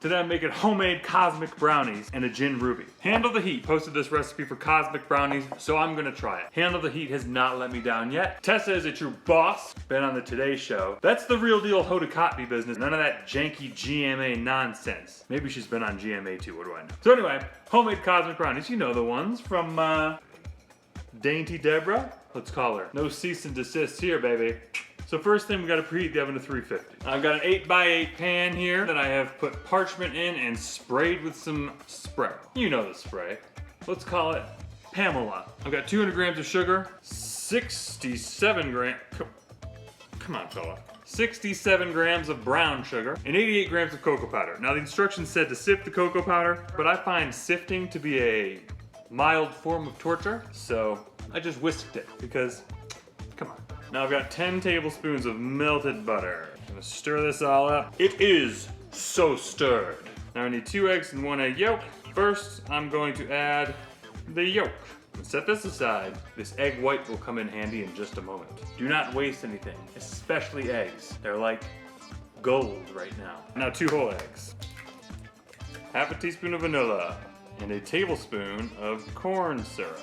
Today I'm making homemade cosmic brownies and a gin ruby. Handle the Heat posted this recipe for cosmic brownies, so I'm gonna try it. Handle the Heat has not let me down yet. Tessa is a true boss, been on the Today Show. That's the real deal Hodakotby business, none of that janky GMA nonsense. Maybe she's been on GMA too, what do I know? So anyway, homemade cosmic brownies, you know the ones from Dainty Deborah? Let's call her. No cease and desist here, baby. So first thing, we gotta preheat the oven to 350. I've got an 8x8 pan here that I have put parchment in and sprayed with some spray. You know the spray. Let's call it Pamela. I've got 200 grams of sugar, 67 grams, come on fella. 67 grams of brown sugar, and 88 grams of cocoa powder. Now the instructions said to sift the cocoa powder, but I find sifting to be a mild form of torture, so I just whisked it because, come on. Now I've got 10 tablespoons of melted butter. I'm gonna stir this all up. It is so stirred. Now I need 2 eggs and 1 egg yolk. First, I'm going to add the yolk. Set this aside. This egg white will come in handy in just a moment. Do not waste anything, especially eggs. They're like gold right now. Now 2 whole eggs. Half a teaspoon of vanilla and a tablespoon of corn syrup.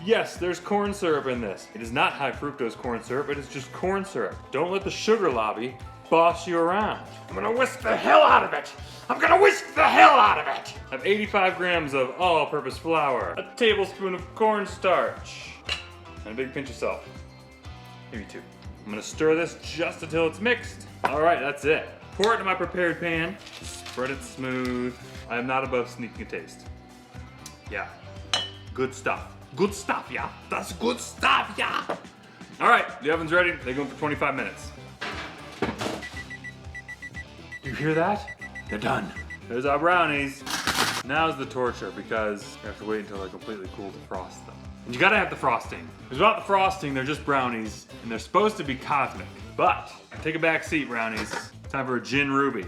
Yes, there's corn syrup in this. It is not high fructose corn syrup, it is just corn syrup. Don't let the sugar lobby boss you around. I'm gonna whisk the hell out of it. I'm gonna whisk the hell out of it. I have 85 grams of all-purpose flour, a tablespoon of cornstarch, and a big pinch of salt. Maybe 2. I'm gonna stir this just until it's mixed. All right, that's it. Pour it into my prepared pan, spread it smooth. I am not above sneaking a taste. Yeah, good stuff. Good stuff, yeah. That's good stuff, yeah. All right, the oven's ready. They go for 25 minutes. You hear that? They're done. There's our brownies. Now's the torture because you have to wait until they're completely cool to frost them. And you gotta have the frosting. Because without the frosting, they're just brownies, and they're supposed to be cosmic. But, take a back seat, brownies. Time for a gin ruby.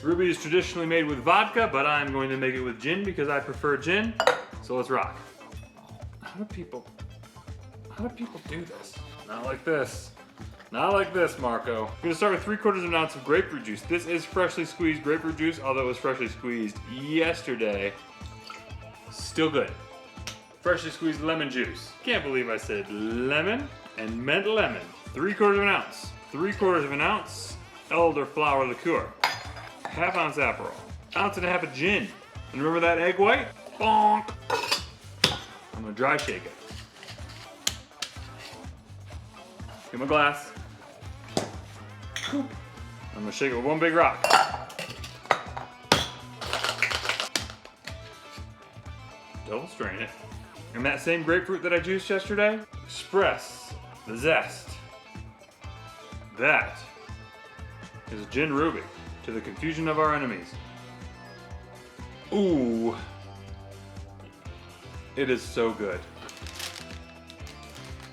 Ruby is traditionally made with vodka, but I'm going to make it with gin because I prefer gin. So let's rock. How do people do this? Not like this. Not like this, Marco. I'm gonna start with 3/4 of an ounce of grapefruit juice. This is freshly squeezed grapefruit juice, although it was freshly squeezed yesterday. Still good. Freshly squeezed lemon juice. Can't believe I said lemon and meant lemon. 3/4 of an ounce. 3/4 of an ounce elderflower liqueur. 1/2 ounce Aperol. 1.5 ounces of gin. And remember that egg white? Bonk. I'm gonna dry shake it. Get my glass. I'm gonna shake it with 1 big rock. Double strain it. And that same grapefruit that I juiced yesterday, express the zest. That is gin ruby, to the confusion of our enemies. Ooh. It is so good.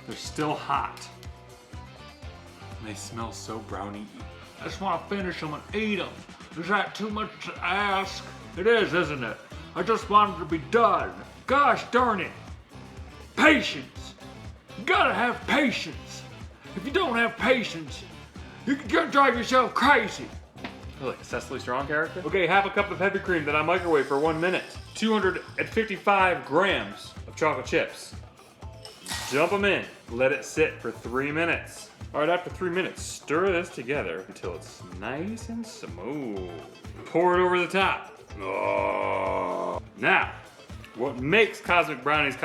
They're still hot. And they smell so brownie-y. I just want to finish them and eat them. Is that too much to ask? It is, isn't it? I just want it to be done. Gosh darn it. Patience. You gotta have patience. If you don't have patience, you're gonna drive yourself crazy. You're like a Cecily Strong character? Okay, 1/2 cup of heavy cream that I microwave for 1 minute. 255 grams of chocolate chips. Dump them in. Let it sit for 3 minutes. All right, after 3 minutes, stir this together until it's nice and smooth. Pour it over the top. Oh. Now, what makes cosmic brownies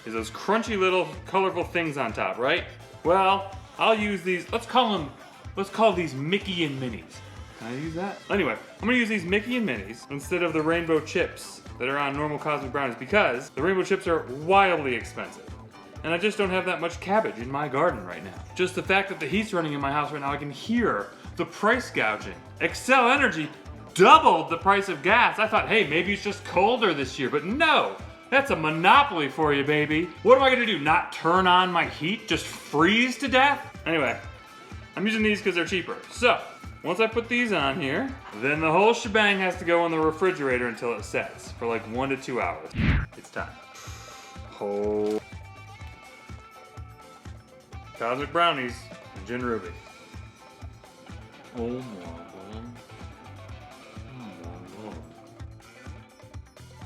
is those crunchy little colorful things on top, right? Well, I'll use these, let's call these Mickey and Minnies. Can I use that? Anyway, I'm gonna use these Mickey and Minnies instead of the rainbow chips that are on normal cosmic brownies because the rainbow chips are wildly expensive. And I just don't have that much cabbage in my garden right now. Just the fact that the heat's running in my house right now, I can hear the price gouging. Excel Energy doubled the price of gas. I thought, hey, maybe it's just colder this year, but no. That's a monopoly for you, baby. What am I gonna do, not turn on my heat? Just freeze to death? Anyway, I'm using these because they're cheaper. So, once I put these on here, then the whole shebang has to go in the refrigerator until it sets for like 1 to 2 hours. It's time. Oh. Cosmic brownies and gin ruby. Oh my.